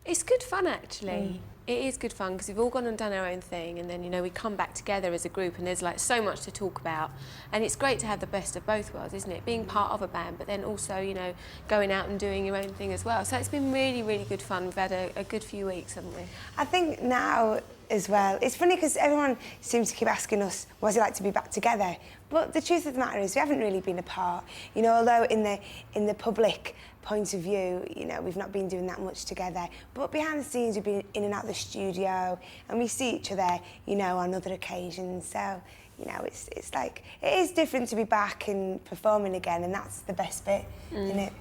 It's good fun, actually. It is good fun because we've all gone and done our own thing, and then, you know, we come back together as a group and there's like so much to talk about, and it's great to have the best of both worlds, isn't it? Being part of a band, but then also, you know, going out and doing your own thing as well. So it's been really, really good fun. We've had a good few weeks, haven't we? I think now as well, it's funny because everyone seems to keep asking us, what's it like to be back together? But the truth of the matter is we haven't really been apart. You know, although in the public point of view, you know, we've not been doing that much together. But behind the scenes, we've been in and out of the studio, and we see each other, you know, on other occasions. So, you know, it's like, it is different to be back and performing again, and that's the best bit, isn't it?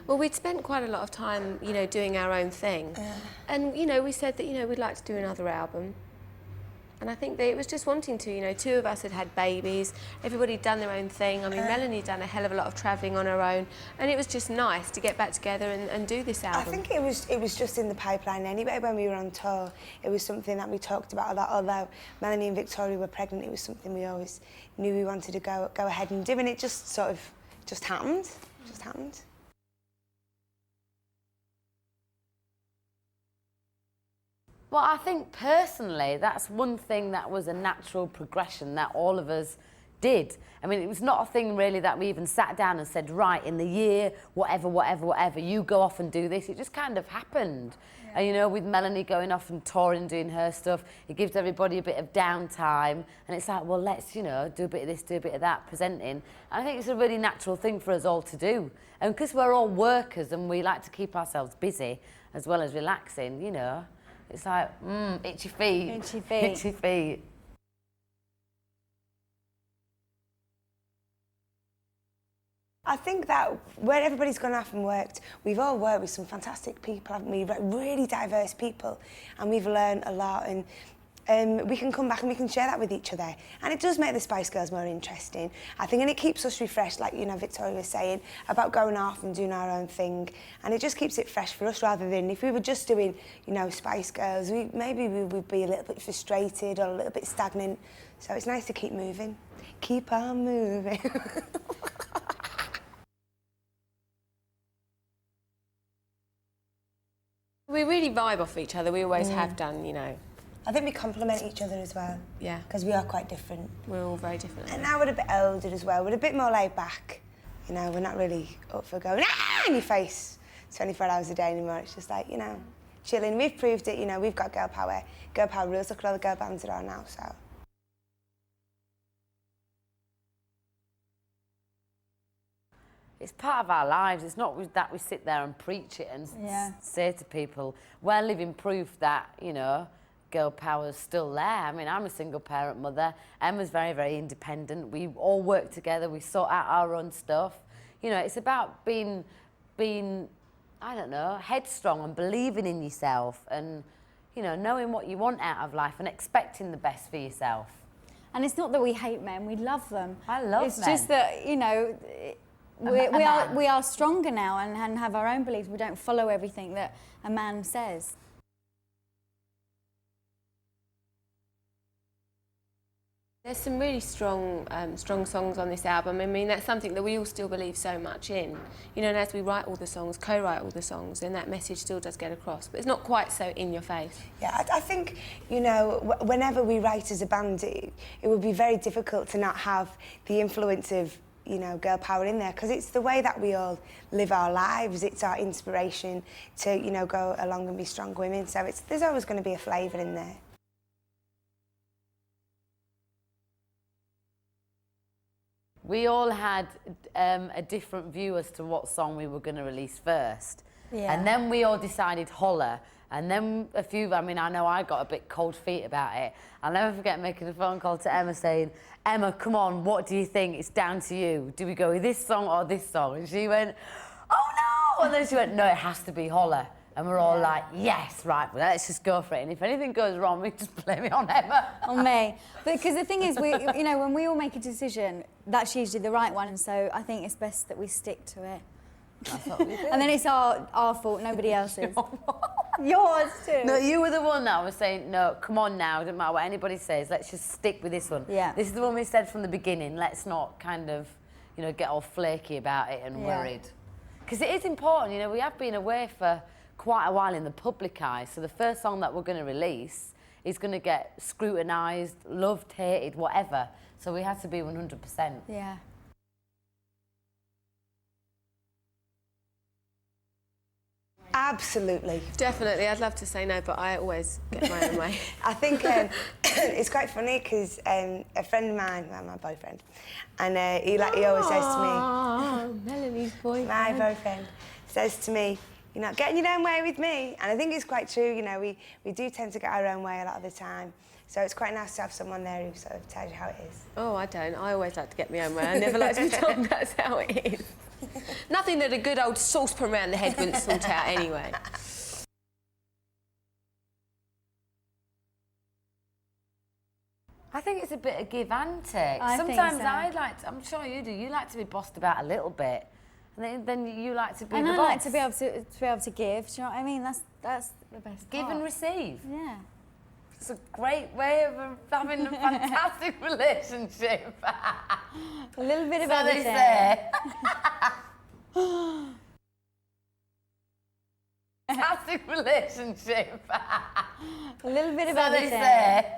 Well, we'd spent quite a lot of time, you know, doing our own thing. And, you know, we said that, you know, we'd like to do another album. And I think that it was just wanting to, you know, two of us had had babies, everybody had done their own thing. I mean, Melanie had done a hell of a lot of travelling on her own, and it was just nice to get back together and do this album. I think it was just in the pipeline anyway when we were on tour. It was something that we talked about a lot. Although Melanie and Victoria were pregnant, it was something we always knew we wanted to go ahead and do, and it just sort of just happened. Just happened. Well, I think personally, that's one thing that was a natural progression that all of us did. I mean, it was not a thing really that we even sat down and said, right, in the year, whatever, you go off and do this. It just kind of happened. Yeah. And, you know, with Melanie going off and touring and doing her stuff, it gives everybody a bit of downtime. And it's like, well, let's, you know, do a bit of this, do a bit of that, presenting. And I think it's a really natural thing for us all to do. And because we're all workers and we like to keep ourselves busy as well as relaxing, you know, it's like, itchy feet. Itchy feet. Itchy feet. I think that where everybody's gone off and worked, we've all worked with some fantastic people, haven't we? Really diverse people, and we've learned a lot, and we can come back and we can share that with each other. And it does make the Spice Girls more interesting, I think, and it keeps us refreshed, like, you know, Victoria was saying, about going off and doing our own thing. And it just keeps it fresh for us, rather than if we were just doing, you know, Spice Girls, maybe we would be a little bit frustrated or a little bit stagnant. So it's nice to keep moving. Keep on moving. We really vibe off each other. We always have done, you know. I think we complement each other as well. Yeah. Because we are quite different. We're all very different. And now we're a bit older as well. We're a bit more laid back. You know, we're not really up for going in your face 24 hours a day anymore. It's just like, you know, chilling. We've proved it, you know, we've got girl power. Girl power rules. Look at all the girl bands that are now, so. It's part of our lives. It's not that we sit there and preach it and say to people, we're living proof that, you know, girl power's still there. I mean, I'm a single parent mother. Emma's very, very independent. We all work together. We sort out our own stuff. You know, it's about being, I don't know, headstrong and believing in yourself and, you know, knowing what you want out of life and expecting the best for yourself. And it's not that we hate men, we love them. I love men. It's just that, you know, we are stronger now and have our own beliefs. We don't follow everything that a man says. There's some really strong songs on this album. I mean, that's something that we all still believe so much in. You know, and as we write all the songs, co-write all the songs, then that message still does get across. But it's not quite so in your face. Yeah, I think, you know, whenever we write as a band, it would be very difficult to not have the influence of, you know, girl power in there, because it's the way that we all live our lives. It's our inspiration to, you know, go along and be strong women. So there's always going to be a flavour in there. We all had a different view as to what song we were going to release first. Yeah. And then we all decided Holler. And then I mean, I know I got a bit cold feet about it. I'll never forget making a phone call to Emma saying, Emma, come on, what do you think? It's down to you. Do we go with this song or this song? And she went, oh no! And then she went, no, it has to be Holler. And we're all like, yes, right, well, let's just go for it. And if anything goes wrong, we just blame it on Emma. On me. Because the thing is, you know, when we all make a decision, that's usually the right one. And so I think it's best that we stick to it. That's what we do. And then it's our fault, nobody else's. Yours too. No, you were the one that was saying, no, come on now, doesn't matter what anybody says, let's just stick with this one. Yeah. This is the one we said from the beginning, let's not kind of you know, get all flaky about it and Yeah. worried. Because it is important, you know, we have been away for quite a while in the public eye, so the first song that we're going to release is going to get scrutinised, loved, hated, whatever. So we have to be 100%. Yeah. Absolutely. Definitely, I'd love to say no, but I always get my own way. I think it's quite funny because a friend of mine, well, my boyfriend, and he always says to Oh, Melanie's boyfriend. me, my boyfriend says to me, you're not getting your own way with me. And I think it's quite true, you know, we do tend to get our own way a lot of the time. So it's quite nice to have someone there who sort of tells you how it is. Oh, I don't. I always like to get my own way. I never like to be told that's how it is. Nothing that a good old saucepan around the head wouldn't sort out anyway. I think it's a bit of give and take. I think Sometimes so. I like to, I'm sure you do, you like to be bossed about a little bit. And then you like to be And the I boss. like to be able to give. Do you know what I mean? That's the best Give part. and receive. Yeah. It's a great way of having a fantastic relationship. A little bit of So they everything. say. Fantastic relationship. A little bit of So they everything. say.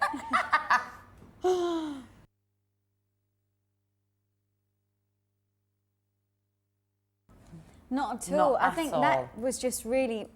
Not at Not all. I at think all. that was just really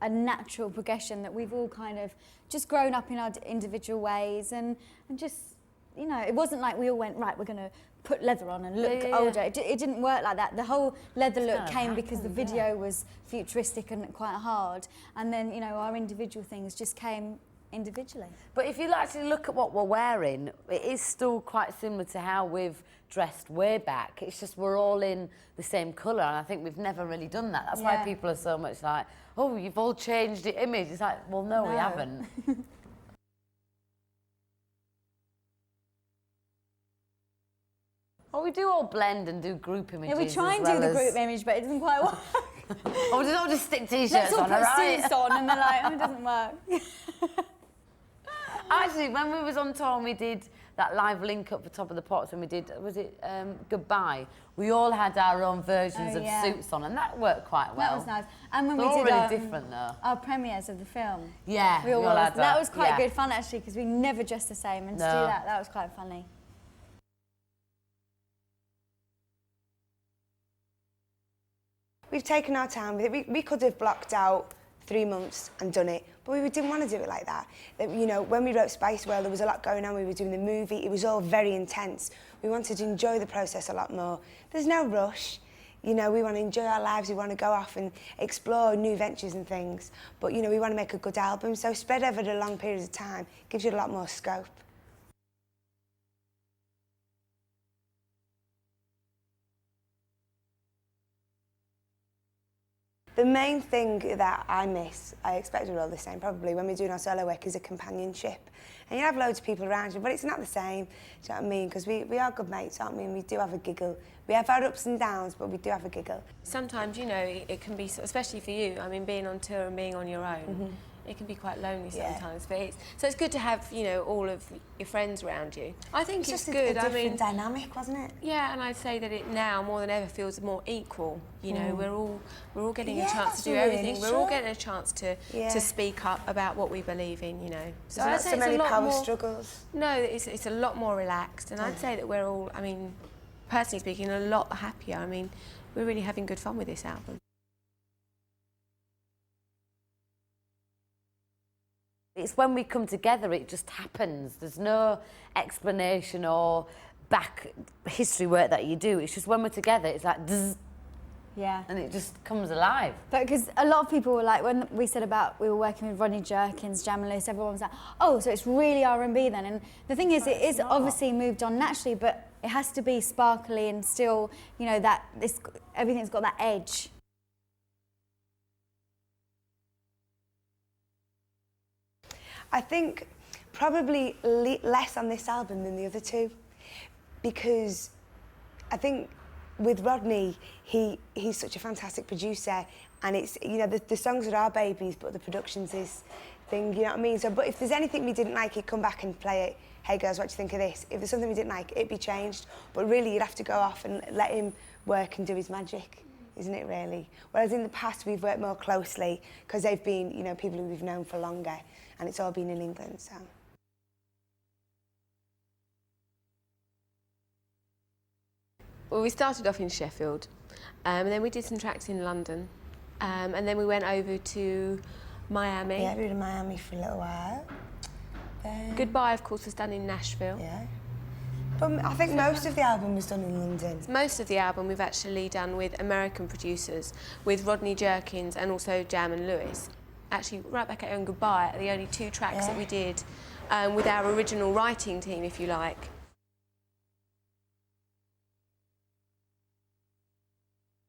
a natural progression that we've all kind of just grown up in our individual ways and just, you know, it wasn't like we all went, right, we're going to put leather on and look Yeah, yeah, yeah. older. It didn't work like that. The whole leather look kind of came because the happened, video was futuristic and quite hard. And then, you know, our individual things just came individually. But if you actually look at what we're wearing, it is still quite similar to how we've dressed way back. It's just we're all in the same colour, and I think we've never really done that. That's why Yeah. people are so much like, oh, you've all changed the image. It's like, well, no, we No. haven't. Oh, we do all blend and do group images. Yeah, we try as and well do the as- group image, but it doesn't quite work. Oh, we all just stick t-shirts Let's all on, put alright? suits on, and they're like, oh, it doesn't work. Actually, when we was on tour and we did that live link up for Top of the Pops, and we did, was it Goodbye? We all had our own versions Oh, of yeah. suits on, and that worked quite well. That was nice. And when They're we all did really different, though. our premieres of the film, Yeah, we all had was, that was quite yeah. good fun actually because we never dressed the same, and to do No. that was quite funny. We've taken our time with it. We could have blocked out 3 months and done it, but we didn't want to do it like that. You know, when we wrote Spice World, there was a lot going on. We were doing the movie. It was all very intense. We wanted to enjoy the process a lot more. There's no rush. You know, we want to enjoy our lives. We want to go off and explore new ventures and things. But, you know, we want to make a good album. So spread over the long periods of time gives you a lot more scope. The main thing that I miss, I expect we're all the same probably, when we're doing our solo work, is a companionship. And you have loads of people around you, but it's not the same, do you know what I mean? Because we are good mates, aren't we? And we do have a giggle. We have our ups and downs, but we do have a giggle. Sometimes, you know, it can be, especially for you, I mean, being on tour and being on your own, it can be quite lonely Yeah. sometimes. But so it's good to have, you know, all of your friends around you. I think it's just good. a I different mean, dynamic, wasn't it? yeah, and I'd say that it now more than ever feels more equal. You know, we're all getting a Yeah, chance that's to do really everything. We're all true. getting a chance to Yeah. speak up about what we believe in. You know, so There's I'd not say so it's a many lot power more. struggles. No, it's a lot more relaxed, and I'd say that we're all. I mean, personally speaking, a lot happier. I mean, we're really having good fun with this album. It's when we come together, it just happens. There's no explanation or back history work that you do. It's just when we're together, it's like, zzz, Yeah. and it just comes alive. But because a lot of people were like, when we said about we were working with Rodney Jerkins, Jam and Lewis, everyone was like, oh, so it's really R&B then. And the thing is, it is obviously moved on naturally, but it has to be sparkly and still, you know, that everything's got that edge. I think probably less on this album than the other two, because I think with Rodney, he's such a fantastic producer, and it's, you know, the songs are our babies, but the production's his thing, you know what I mean? So, but if there's anything we didn't like, he'd come back and play it. Hey girls, what do you think of this? If there's something we didn't like, it'd be changed. But really, you'd have to go off and let him work and do his magic, isn't it really? Whereas in the past, we've worked more closely because they've been, you know, people who we've known for longer, and it's all been in England, so. Well, we started off in Sheffield, and then we did some tracks in London, and then we went over to Miami. Yeah, we were in Miami for a little while. Goodbye, of course, was done in Nashville. Yeah. But I think most of the album was done in London. Most of the album we've actually done with American producers, with Rodney Jerkins and also Jam and Lewis. Actually, right back at On Goodbye, are the only 2 tracks that we did with our original writing team, if you like.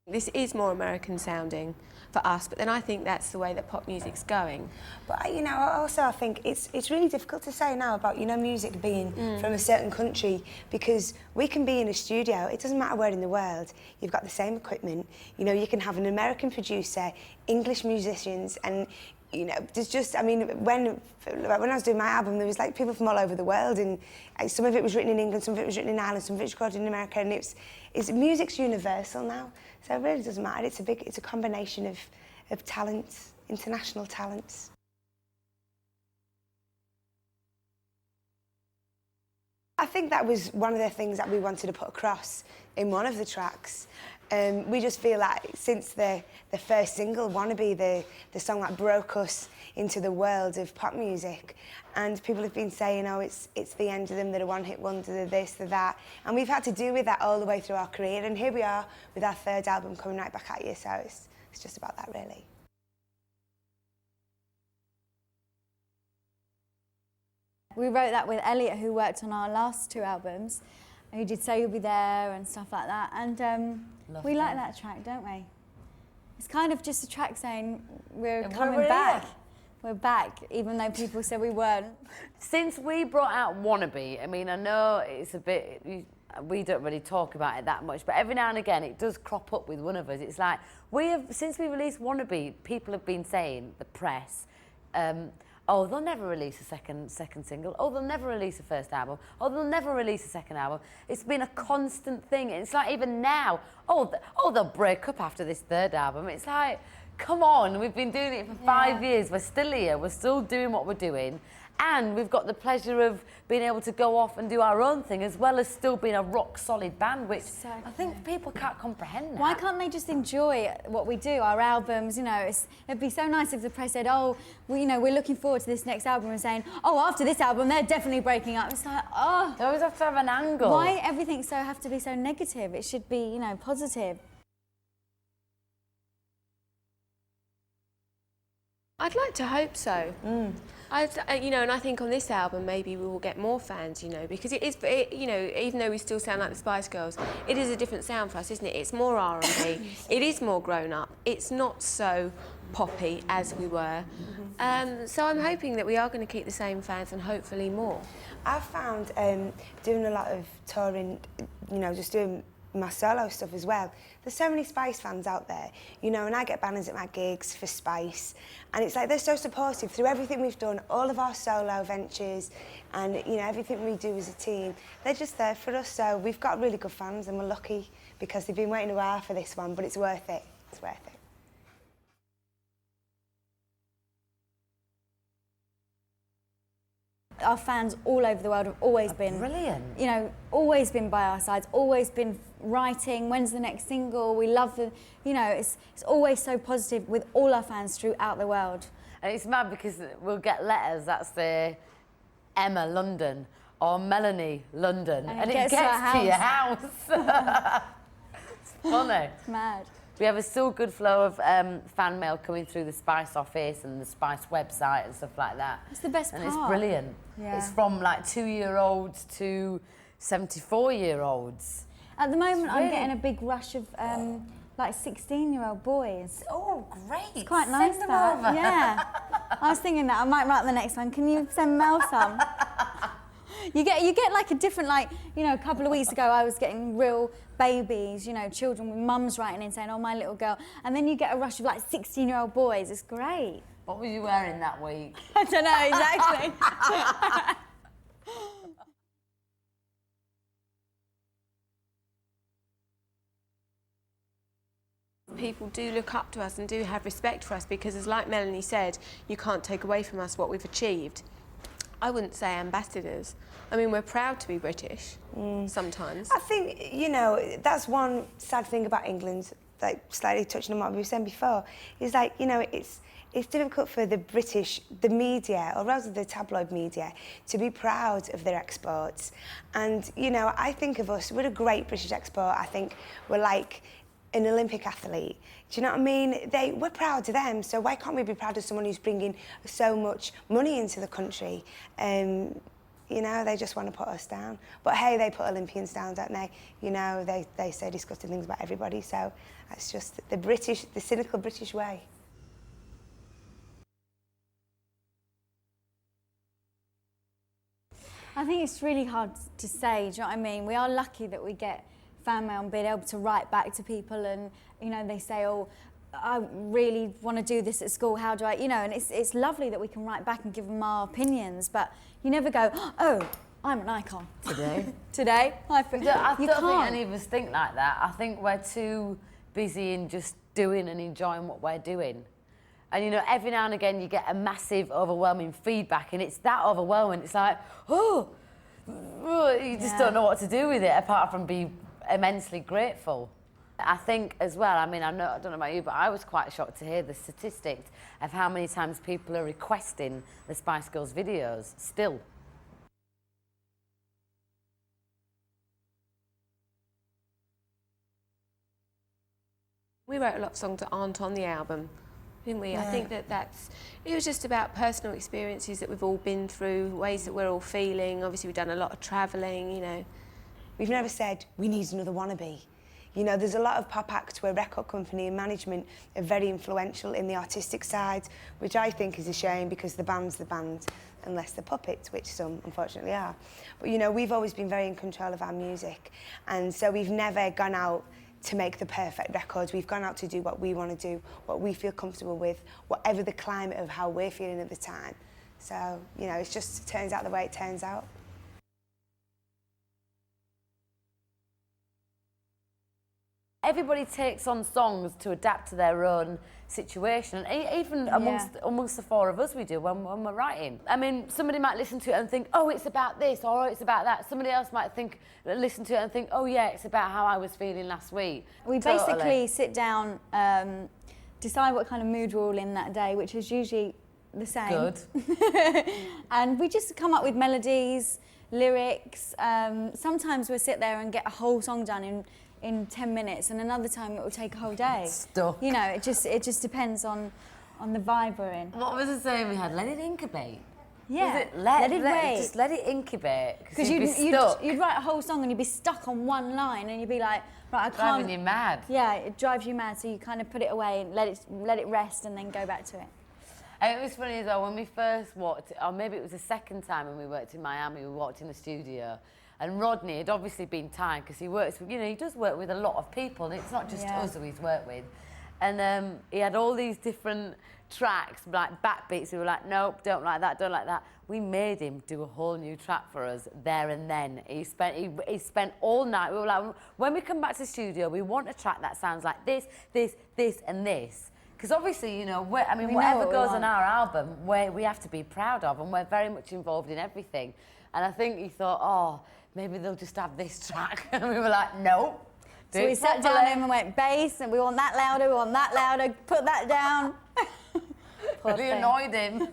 This is more American sounding for us, but then I think that's the way that pop music's going. But you know, also I think it's really difficult to say now about, you know, music being from a certain country, because we can be in a studio, it doesn't matter where in the world, you've got the same equipment, you know, you can have an American producer, English musicians, and you know, there's just, I mean, when I was doing my album, there was like people from all over the world, and some of it was written in England, some of it was written in Ireland, some of it was recorded in America, and music's universal now, so it really doesn't matter. It's a combination of talents, international talents. I think that was one of the things that we wanted to put across in one of the tracks. We just feel like since the first single, Wannabe, the song that broke us into the world of pop music, and people have been saying, oh, it's the end of them, they're a one-hit wonder, they're this, they're that, and we've had to deal with that all the way through our career, and here we are with our 3rd album coming right back at you, so it's just about that, really. We wrote that with Elliot, who worked on our last 2 albums, who did Say You'll Be There and stuff like that, and we like that track, don't we? It's kind of just a track saying we're coming back. We're back, even though people said we weren't. Since we brought out Wannabe, I mean, I know it's a bit, we don't really talk about it that much, but every now and again it does crop up with one of us. It's like, since we released Wannabe, people have been saying, the press, oh, they'll never release a second single. Oh, they'll never release a first album. Oh, they'll never release a second album. It's been a constant thing. It's like even now, oh, they'll break up after this 3rd album. It's like, come on, we've been doing it for 5 years. We're still here. We're still doing what we're doing. And we've got the pleasure of being able to go off and do our own thing, as well as still being a rock-solid band, which I think people can't comprehend that. Why can't they just enjoy what we do, our albums? You know, it'd be so nice if the press said, oh, well, you know, we're looking forward to this next album, and saying, oh, after this album, they're definitely breaking up. It's like, oh. They always have to have an angle. Why everything have to be so negative? It should be, you know, positive. I'd like to hope so. You know, and I think on this album maybe we will get more fans, you know, because you know, even though we still sound like the Spice Girls, it is a different sound for us, isn't it? It's more R&B, it is more grown up, it's not so poppy as we were. So I'm hoping that we are going to keep the same fans and hopefully more. I've found doing a lot of touring, you know, just doing my solo stuff as well. There's so many Spice fans out there, you know, and I get banners at my gigs for Spice, and it's like they're so supportive through everything we've done, all of our solo ventures, and you know, everything we do as a team. They're just there for us, so we've got really good fans, and we're lucky because they've been waiting a while for this one, but it's worth it. It's worth it. Our fans all over the world have always been brilliant. You know, always been by our sides, always been writing, when's the next single, we love the, you know, it's always so positive with all our fans throughout the world. And it's mad because we'll get letters that say Emma London or Melanie London, and it gets to your house. It's funny. It's mad. We have a still good flow of fan mail coming through the Spice office and the Spice website and stuff like that. It's the best part. And it's brilliant. Yeah. It's from like 2-year-olds to 74-year-olds. At the moment, I'm getting a big rush of like 16-year-old boys. Oh, great. It's quite nice. Send them that. over. Yeah. I was thinking that I might write the next one. Can you send Mel some? You get like a different, like, you know, a couple of weeks ago I was getting real babies, you know, children with mums writing in saying, oh, my little girl. And then you get a rush of like 16-year-old boys. It's great. What were you wearing that week? I don't know, exactly. People do look up to us and do have respect for us because, as like Melanie said, you can't take away from us what we've achieved. I wouldn't say ambassadors. I mean, we're proud to be British sometimes. I think, you know, that's one sad thing about England, like slightly touching on what we were saying before, is like, you know, it's difficult for the British, the media, or rather the tabloid media, to be proud of their exports. And, you know, I think of us, we're a great British export. I think we're like an Olympic athlete. Do you know what I mean? We're proud of them, so why can't we be proud of someone who's bringing so much money into the country? You know, they just want to put us down. But hey, they put Olympians down, don't they? You know, they say disgusting things about everybody, so that's just the cynical British way. I think it's really hard to say, do you know what I mean? We are lucky that we get fan mail and being able to write back to people, and, you know, they say, oh, I really want to do this at school, how do I, you know, and it's lovely that we can write back and give them our opinions, but you never go, oh, I'm an icon. Today? I don't think any of us think like that. I think we're too busy in just doing and enjoying what we're doing. And, you know, every now and again you get a massive, overwhelming feedback, and it's that overwhelming. It's like, oh, you just don't know what to do with it apart from be immensely grateful. I think as well, I mean, I don't know about you, but I was quite shocked to hear the statistics of how many times people are requesting the Spice Girls videos still. We wrote a lot of songs that aren't on the album, didn't we? Yeah. I think it was just about personal experiences that we've all been through, ways that we're all feeling. Obviously, we've done a lot of travelling, you know. We've never said, we need another wannabe. You know, there's a lot of pop acts where record company and management are very influential in the artistic side, which I think is a shame because the band's the band, unless they're puppets, which some unfortunately are. But, you know, we've always been very in control of our music, and so we've never gone out to make the perfect records. We've gone out to do what we want to do, what we feel comfortable with, whatever the climate of how we're feeling at the time. So, you know, it just turns out the way it turns out. Everybody takes on songs to adapt to their own situation, and even amongst the four of us we do when we're writing. I mean, somebody might listen to it and think, oh, it's about this, or oh, it's about that. Somebody else might listen to it and think, oh yeah, it's about how I was feeling last week. We basically sit down, decide what kind of mood we're all in that day, which is usually the same. Good. And we just come up with melodies, lyrics. Sometimes we'll sit there and get a whole song done in 10 minutes, and another time it will take a whole day. Stuck. You know, it just depends on the vibe we're in. What was the saying we had? Let it incubate. Yeah. Was it let it wait? Just let it incubate. Because you'd write a whole song and you'd be stuck on one line, and you'd be like, right, I can't. Driving you mad. Yeah, it drives you mad. So you kind of put it away and let it rest, and then go back to it. And it was funny as well when we first walked, or maybe it was the second time when we worked in Miami. We walked in the studio. And Rodney had obviously been tired because he works with, you know, he does work with a lot of people, and it's not just us who he's worked with. And he had all these different tracks, like backbeats. We were like, nope, don't like that, don't like that. We made him do a whole new track for us there and then. He spent all night. We were like, when we come back to the studio, we want a track that sounds like this, and this. Because obviously, you know, whatever goes on our album, we have to be proud of, and we're very much involved in everything. And I think he thought, oh, maybe they'll just have this track. And we were like, nope. So we sat down and went, bass, and we want that louder, put that down. Really annoyed him.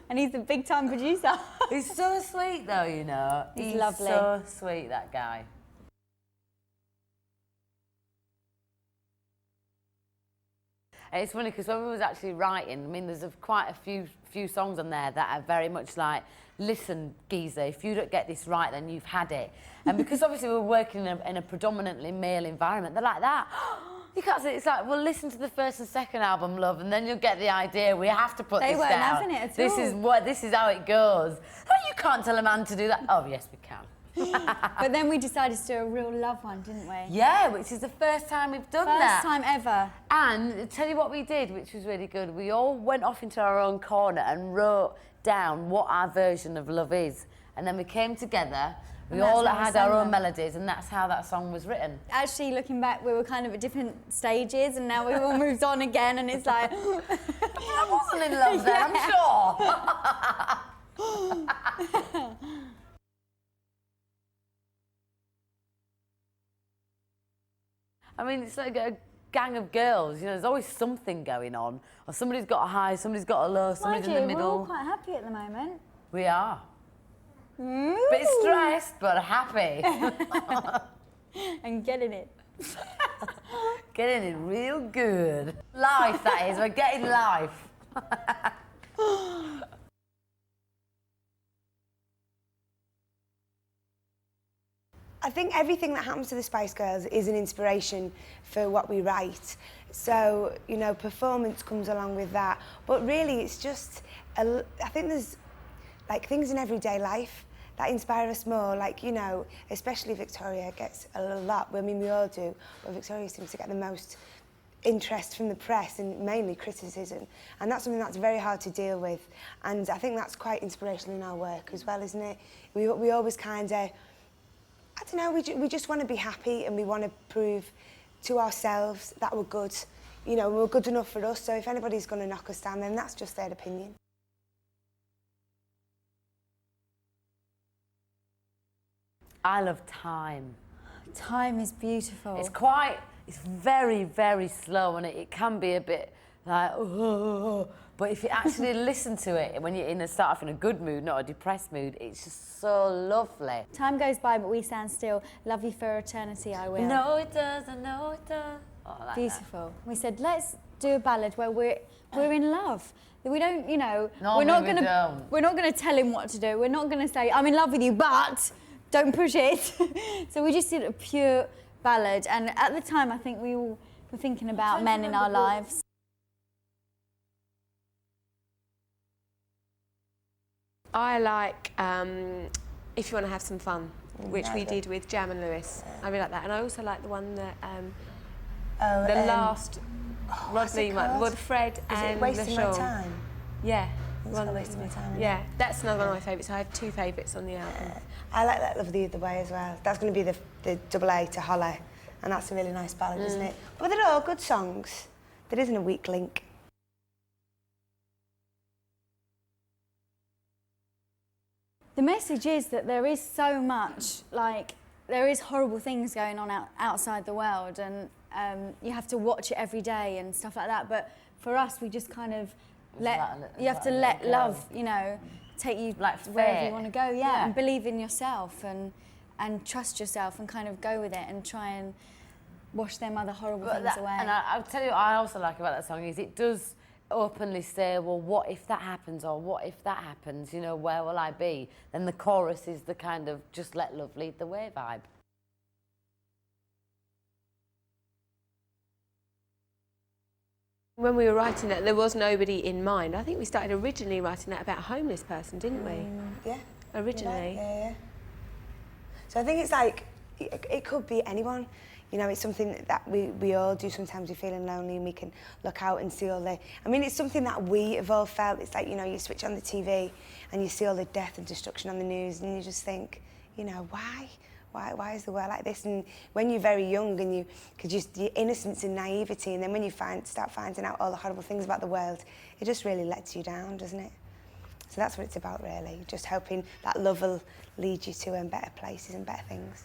And he's a big-time producer. He's so sweet, though, you know. He's lovely. So sweet, that guy. And it's funny because when we was actually writing, I mean, there's quite a few songs on there that are very much like, listen, geezer, if you don't get this right, then you've had it. And because obviously we're working in a predominantly male environment, they're like that. You can't say, it's like, well, listen to the first and second album, love, and then you'll get the idea. We have to put They this weren't down. having it at this all. This is how it goes. Oh, you can't tell a man to do that. Oh, yes, we can. But then we decided to do a real love one, didn't we? Yeah, which is the first time we've done that. First time ever. And tell you what we did, which was really good. We all went off into our own corner and wrote down what our version of love is. And then we came together, we all had our own melodies, and that's how that song was written. Actually, looking back, we were kind of at different stages, and now we've all moved on again, and it's like... I wasn't in love then, I'm sure. I mean, it's like a gang of girls, you know, there's always something going on. Or somebody's got a high, somebody's got a low, somebody's in the middle. We're all quite happy at the moment. We are. Ooh. Bit stressed, but happy. And getting it. Getting it real good. Life, that is. We're getting life. I think everything that happens to the Spice Girls is an inspiration for what we write. So, you know, performance comes along with that. But really, it's just, I think there's, like, things in everyday life that inspire us more. Like, you know, especially Victoria gets a lot. I mean, we all do. But Victoria seems to get the most interest from the press and mainly criticism. And that's something that's very hard to deal with. And I think that's quite inspirational in our work as well, isn't it? We always kind of... I don't know, we just want to be happy and we want to prove to ourselves that we're good. You know, we're good enough for us, so if anybody's going to knock us down, then that's just their opinion. I love time. Time is beautiful. It's very, very slow, and it can be a bit like, oh. But if you actually listen to it when you're start off in a good mood, not a depressed mood, it's just so lovely. Time goes by, but we stand still. Love you for eternity, I will. No, it does, I know it does. Oh, I like Beautiful. We said, let's do a ballad where we're in love. We don't, you know, Normally we're not gonna tell him what to do. We're not gonna say, I'm in love with you, but don't push it. So we just did a pure ballad, and at the time I think we all were thinking about men in our lives. I like If You Want to Have Some Fun, which we did with Jam and Lewis. I really like that. And I also like the one that, last Rodney one, with Fred and Wasting My LaShawn. Time? Yeah. It's called Wasting My Time. Yeah, that's another one of my favourites. I have two favourites on the album. I like that Love the Other Way as well. That's going to be the double A to Hollow, and that's a really nice ballad, isn't it? But they're all good songs. There isn't a weak link. The message is that there is so much, like, there is horrible things going on outside the world, and you have to watch it every day and stuff like that. But for us, we just kind of you have to let love, you know, take you like wherever you want to go, yeah, and believe in yourself and trust yourself and kind of go with it and try and wash them other horrible things away. And I'll tell you what I also like about that song is it does openly say, well, what if that happens, or what if that happens, you know, where will I be? Then the chorus is the kind of just let love lead the way vibe. When we were writing that, there was nobody in mind. I think we started originally writing that about a homeless person, didn't we? Yeah. Originally. Yeah. So I think it's like, it could be anyone. You know, it's something that we all do. Sometimes we're feeling lonely and we can look out and see all the... I mean, it's something that we have all felt. It's like, you know, you switch on the TV and you see all the death and destruction on the news and you just think, you know, why? Why is the world like this? And when you're very young and just your innocence and naivety, and then when you start finding out all the horrible things about the world, it just really lets you down, doesn't it? So that's what it's about, really. Just hoping that love will lead you to better places and better things.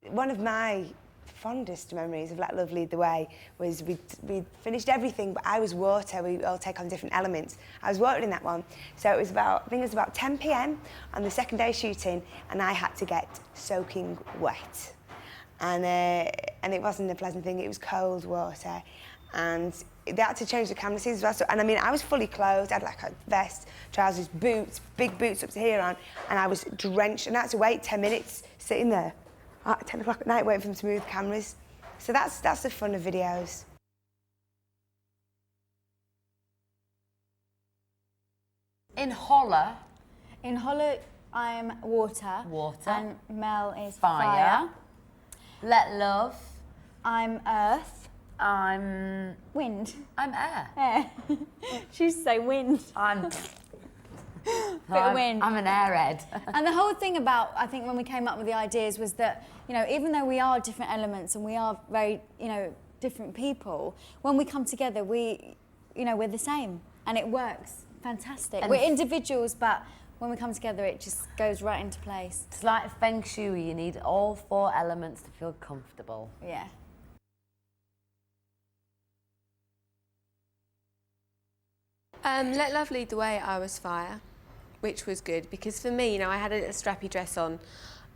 One of my fondest memories of Let Love Lead the Way was we finished everything, but I was water. We all take on different elements. I was water in that one. So it was about, I think it was about 10 p.m. on the second day shooting, and I had to get soaking wet. And it wasn't a pleasant thing, it was cold water. and they had to change the camera scenes as well. So, and I mean, I was fully clothed. I had like a vest, trousers, boots, big boots up to here on, and I was drenched. And I had to wait 10 minutes sitting there at 10 o'clock at night waiting for them to move the cameras. So that's the fun of videos. In Holler, I'm water. Water. And Mel is Fire. Let Love, I'm earth. I'm Wind. air. Air. She used to say wind. I'm Wind. I'm an airhead. And the whole thing about, I think when we came up with the ideas was that, you know, even though we are different elements and we are very, you know, different people, when we come together, we're the same and it works. Fantastic. And we're individuals, but when we come together, it just goes right into place. It's like Feng Shui, you need all 4 elements to feel comfortable. Yeah. Let Love Lead the Way, I was fire, which was good because for me, you know, I had a strappy dress on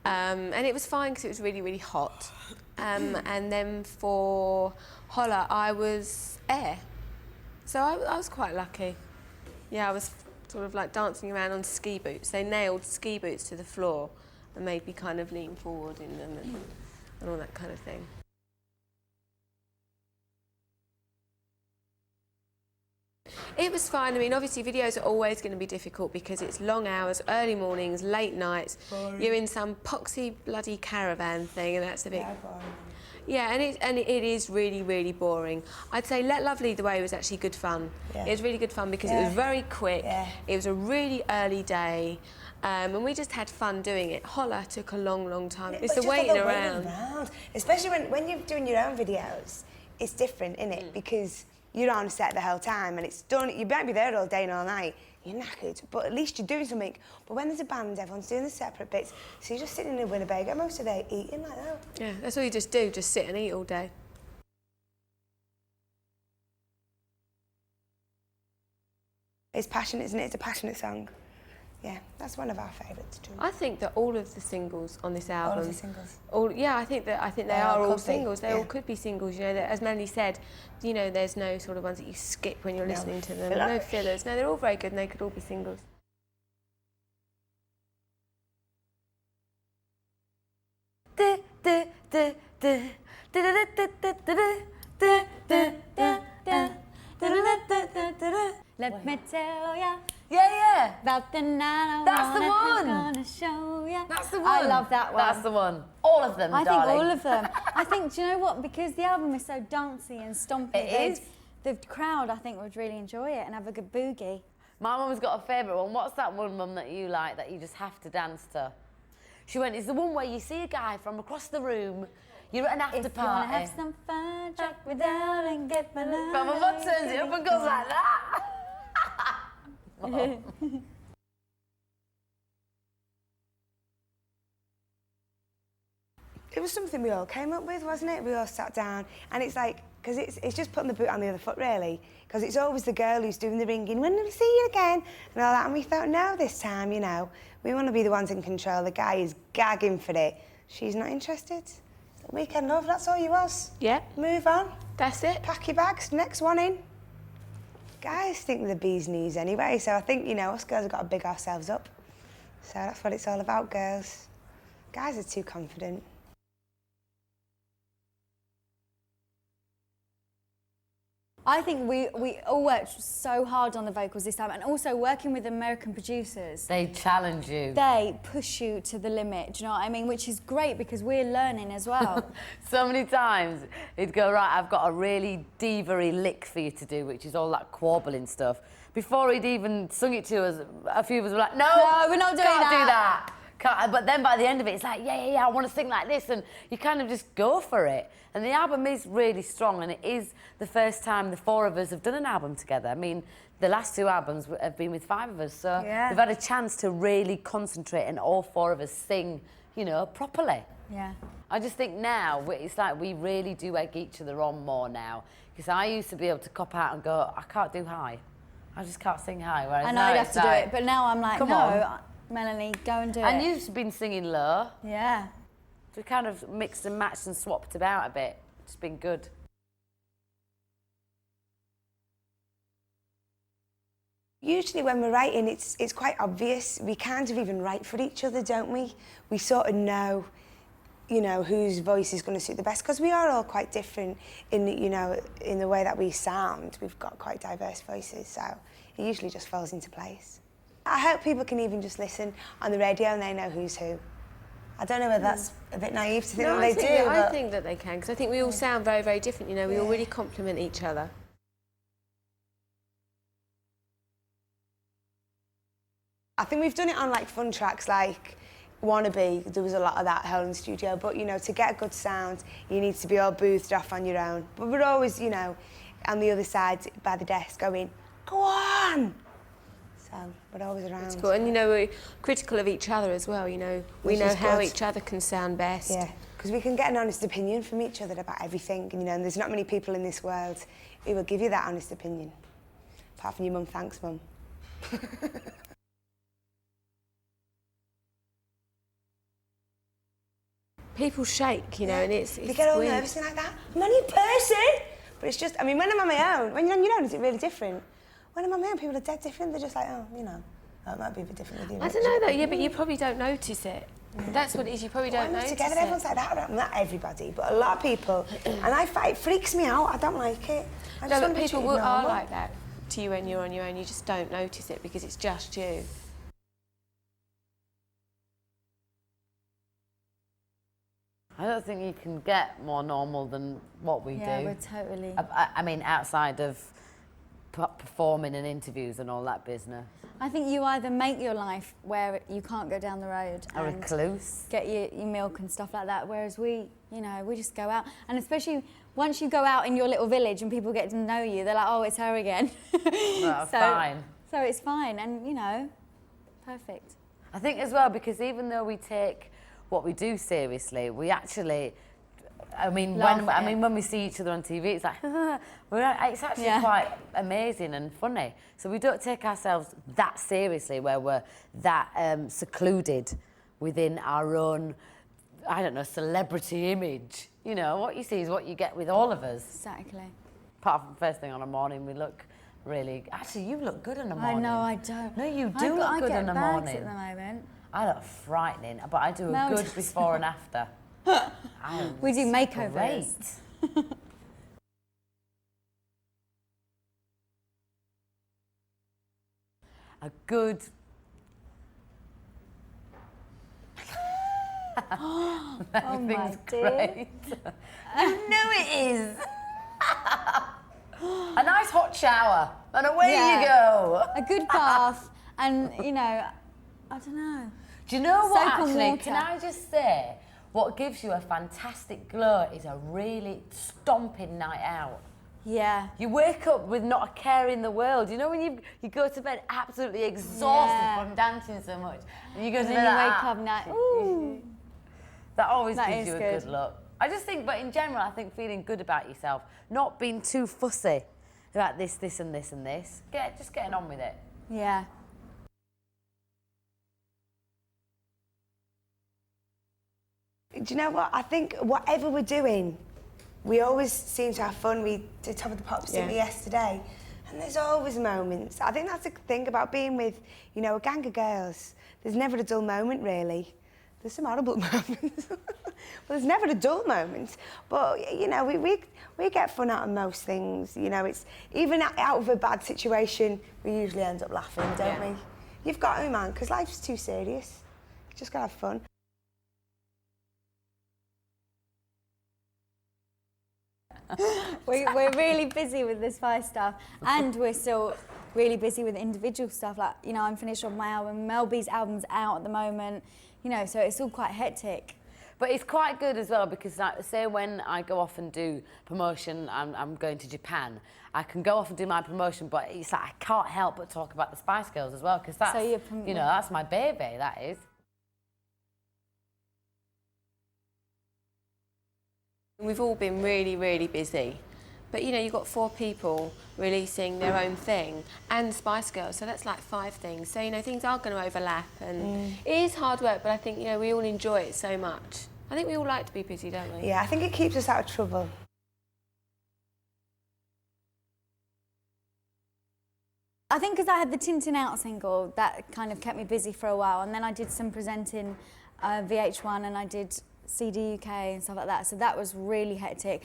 and it was fine because it was really, really hot. And then for Holler, I was air. So I was quite lucky. Yeah, I was sort of like dancing around on ski boots. They nailed ski boots to the floor and made me kind of lean forward in them and all that kind of thing. It was fine. I mean, obviously videos are always going to be difficult because it's long hours, early mornings, late nights. Boring. You're in some poxy bloody caravan thing and that's a bit... Yeah, boring. Yeah, and it is really, really boring. I'd say Let Love Lead the Way was actually good fun. Yeah. It was really good fun because it was very quick. Yeah. It was a really early day. And we just had fun doing it. Holler took a long, long time. It's the waiting around. Especially when you're doing your own videos, it's different, isn't it? Because you're on set the whole time and it's done. You might be there all day and all night. You're knackered, but at least you're doing something. But when there's a band, everyone's doing the separate bits. So you're just sitting in a Winnebago most of the day eating like that. Yeah, that's all you just do, just sit and eat all day. It's passionate, isn't it? It's a passionate song. Yeah, that's one of our favourites too. I think that all of the singles on this album... All of the singles? Yeah, I think they are all singles. They all could be singles, you know, that, as Melanie said, you know, there's no sort of ones that you skip when you're listening to them. No fillers. No, they're all very good and they could all be singles. Let me tell ya. Yeah. About the night That's the one. Gonna show ya. That's the one. I love that one. That's the one. All of them, I darling. think all of them. I think, do you know what? Because the album is so dancey and stompy. It is. The crowd, I think, would really enjoy it and have a good boogie. My mum's got a favourite one. What's that one, Mum, that you like, that you just have to dance to? She went, it's the one where you see a guy from across the room, you're at an after If party. you wanna have some fun, track me down and get my love. But my mum turns it up and goes like that. It was something we all came up with, wasn't it? We all sat down, and it's like, because it's just putting the boot on the other foot, really. Because it's always the girl who's doing the ringing, when will we see you again? And all that, and we thought, no, this time, you know, we want to be the ones in control. The guy is gagging for it. She's not interested. Weekend love, that's all you was. Yeah. Move on. That's it. Pack your bags, next one in. Guys think they're the bee's knees anyway, so I think, you know, us girls have got to big ourselves up. So that's what it's all about, girls. Guys are too confident. I think we all worked so hard on the vocals this time, and also working with American producers. They challenge you. They push you to the limit, do you know what I mean? Which is great because we're learning as well. So many times he'd go, right, I've got a really diva-y lick for you to do, which is all that quabbling stuff. Before he'd even sung it to us, a few of us were like, no, we're not doing can't that. do that. Can't. But then by the end of it, it's like, yeah, I want to sing like this, and you kind of just go for it. And the album is really strong, and it is the first time the 4 of us have done an album together. I mean, the last 2 albums have been with 5 of us, so we've had a chance to really concentrate and all 4 of us sing, you know, properly. Yeah. I just think now, it's like we really do egg each other on more now. Because I used to be able to cop out and go, I can't do high. I just can't sing high. Whereas And now I'd have to do it, but now I'm like, come no, on. Melanie, go and do it. And you've been singing low. Yeah. So we kind of mixed and matched and swapped about a bit. It's been good. Usually when we're writing, it's quite obvious. We kind of even write for each other, don't we? We sort of know, you know, whose voice is going to suit the best, because we are all quite different in, you know, in the way that we sound. We've got quite diverse voices, so it usually just falls into place. I hope people can even just listen on the radio and they know who's who. I don't know whether that's a bit naive to think that they do. I think that they can, because I think we all sound very, very different. You know, we all really complement each other. I think we've done it on like fun tracks like Wannabe. There was a lot of that held in the studio, but you know, to get a good sound you need to be all boothed off on your own, but we're always, you know, on the other side by the desk going, go on. So we're always around. It's cool. And you know, we're critical of each other as well. You know, we know how each other can sound best. Yeah, because we can get an honest opinion from each other about everything, and you know, and there's not many people in this world who will give you that honest opinion, apart from your mum. Thanks, Mum. People shake, you know, and it's they get all weird. nervous and like that. I'm only a person. But it's just, I mean, when I'm on my own, when you're on your own, is it really different? When I'm on my own, people are dead different. They're just like, oh, you know, oh, it might be a bit different with you. I don't know though, yeah, but you probably don't notice it. That's what it is, you probably don't notice together, it. everyone's like that around, not everybody, but a lot of people. And it freaks me out, I don't like it. I just No, want but to be people treated are normal. like that to you when you're on your own, you just don't notice it because it's just you. I don't think you can get more normal than what we do. Yeah, we're totally... I mean, outside of performing and interviews and all that business. I think you either make your life where you can't go down the road Or and recluse. get your milk and stuff like that, whereas we, you know, we just go out. And especially once you go out in your little village and people get to know you, they're like, oh, it's her again. Well, fine. So it's fine and, you know, perfect. I think as well, because even though we take what we do seriously, we actually, I mean, when we see each other on TV, it's like, it's actually quite amazing and funny. So we don't take ourselves that seriously, where we're that secluded within our own, I don't know, celebrity image. You know, what you see is what you get with all of us. Exactly. Apart from first thing on a morning, we look really. Actually, you look good in the morning. I know, I don't. No, you do look good in the morning. I get bags at the moment. I look frightening, but I do a good before and after. We do makeovers. Great. A good... Oh Everything's my dear. great. You know it is. A nice hot shower, and away you go. A good bath, and, you know, I don't know. Do you know what, Soap and actually, water. can I just say, what gives you a fantastic glow is a really stomping night out. Yeah. You wake up with not a care in the world. You know when you go to bed absolutely exhausted from dancing so much, and you go to And bed then you like wake that. up now, ooh. That always That gives is you a good. good look. I just think, but in general, I think feeling good about yourself, not being too fussy about this, this, and this, and this. Just getting on with it. Yeah. Do you know what? I think whatever we're doing, we always seem to have fun. We did Top of the Pops, didn't we, yesterday? And there's always moments. I think that's the thing about being with, you know, a gang of girls. There's never a dull moment, really. There's some horrible moments. But there's never a dull moment. But, you know, we get fun out of most things. You know, it's even out of a bad situation, we usually end up laughing, don't we? You've got to, man, because life's too serious. You just got to have fun. We're really busy with the Spy stuff, and we're still really busy with individual stuff. Like, you know, I'm finished on my album. Mel B's album's out at the moment. You know, so it's all quite hectic. But it's quite good as well because, like, say when I go off and do promotion, I'm going to Japan. I can go off and do my promotion, but it's like I can't help but talk about the Spice Girls as well because that's, So you know, that's my baby. That is. We've all been really, really busy. But, you know, you've got 4 people releasing their own thing and Spice Girls, so that's like 5 things. So, you know, things are going to overlap and it is hard work, but I think, you know, we all enjoy it so much. I think we all like to be busy, don't we? Yeah, I think it keeps us out of trouble. I think because I had the Tintin Out single, that kind of kept me busy for a while, and then I did some presenting VH1 and I did CD UK and stuff like that, so that was really hectic.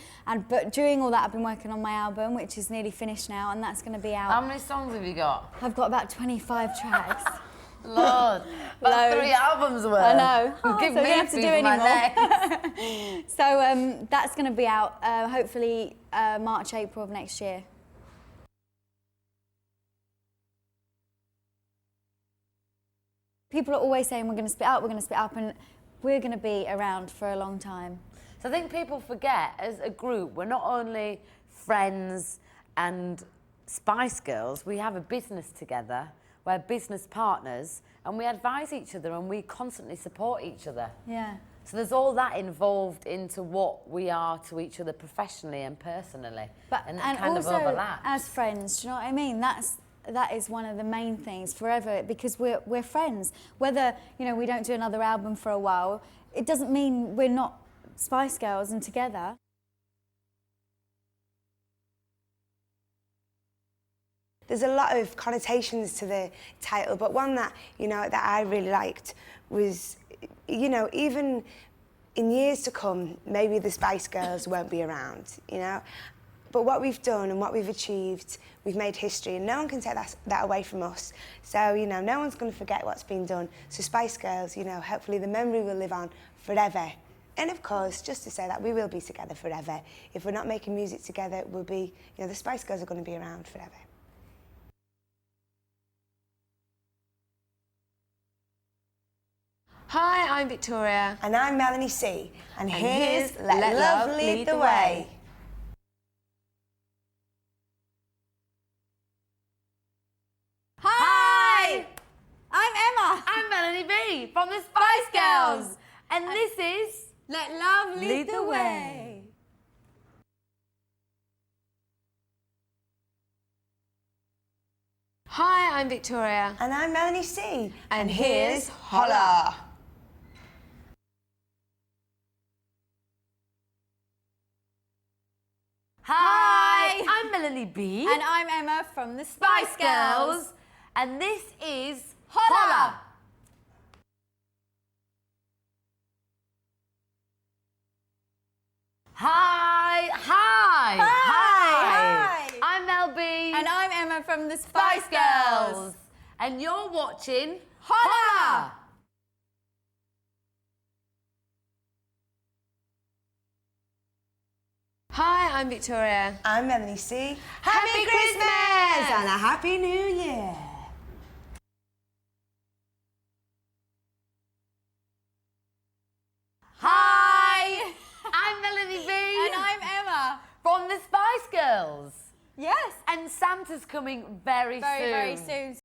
But during all that, I've been working on my album, which is nearly finished now, and that's going to be out. How many songs have you got? I've got about 25 tracks. Lord, about 3 albums worth. I know. Give so me we don't have to do food for my anymore. legs. So that's going to be out hopefully March, April of next year. People are always saying we're going to split up, and we're going to be around for a long time. So I think people forget, as a group, we're not only friends and Spice Girls, we have a business together, we're business partners, and we advise each other and we constantly support each other. Yeah. So there's all that involved into what we are to each other professionally and personally. And it kind also, of overlaps. as friends, do you know what I mean? That is one of the main things forever, because we're friends. Whether, you know, we don't do another album for a while, it doesn't mean we're not Spice Girls and together. There's a lot of connotations to the title, but one that, you know, that I really liked was, you know, even in years to come, maybe the Spice Girls won't be around, you know? But what we've done and what we've achieved, we've made history, and no one can take that away from us. So, you know, no one's going to forget what's been done. So Spice Girls, you know, hopefully the memory will live on forever. And of course, just to say that we will be together forever. If we're not making music together, we'll be, you know, the Spice Girls are going to be around forever. Hi, I'm Victoria. And I'm Melanie C. And here's here's Let Love Lead the Way. Hi! I'm Emma. I'm Melanie B from the Spice Girls. And this is Let Love Lead the Way. Hi, I'm Victoria. And I'm Melanie C. And here's Holla. Hi, I'm Melanie B. And I'm Emma from the Spice Girls. And this is Holla. Hi, hi, Hi. I'm Mel B. And I'm Emma from the Spice Girls. And you're watching Holla. Hi, I'm Victoria. I'm Melanie C. Happy Christmas! And a Happy New Year! Hi, I'm Melanie B. And I'm Emma. from the Spice Girls. Yes. And Santa's coming very soon. Very soon.